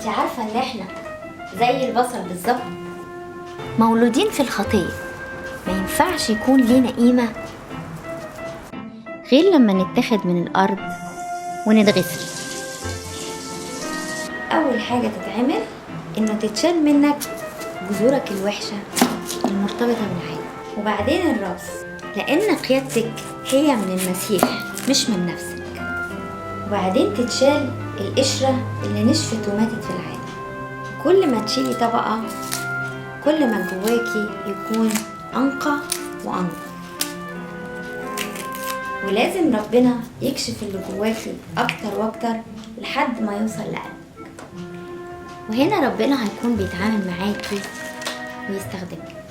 انت عارفة ان احنا زي البصل بالظبط، مولودين في الخطية، ما ينفعش يكون لينا قيمة غير لما نتاخد من الأرض ونتغسل. أول حاجة تتعمل إنه تتشال منك جذورك الوحشة المرتبطة بالعالم، وبعدين الرأس، لأن قيادتك هي من المسيح مش من نفسك. وبعدين تتشال القشرة اللي نشفت وماتت في العالم. كل ما تشيلي طبقة كل ما جواكي يكون أنقى وأنقى، ولازم ربنا يكشف اللي جواكي أكتر وأكتر لحد ما يوصل لقلبك، وهنا ربنا هيكون بيتعامل معاكي ويستخدمك.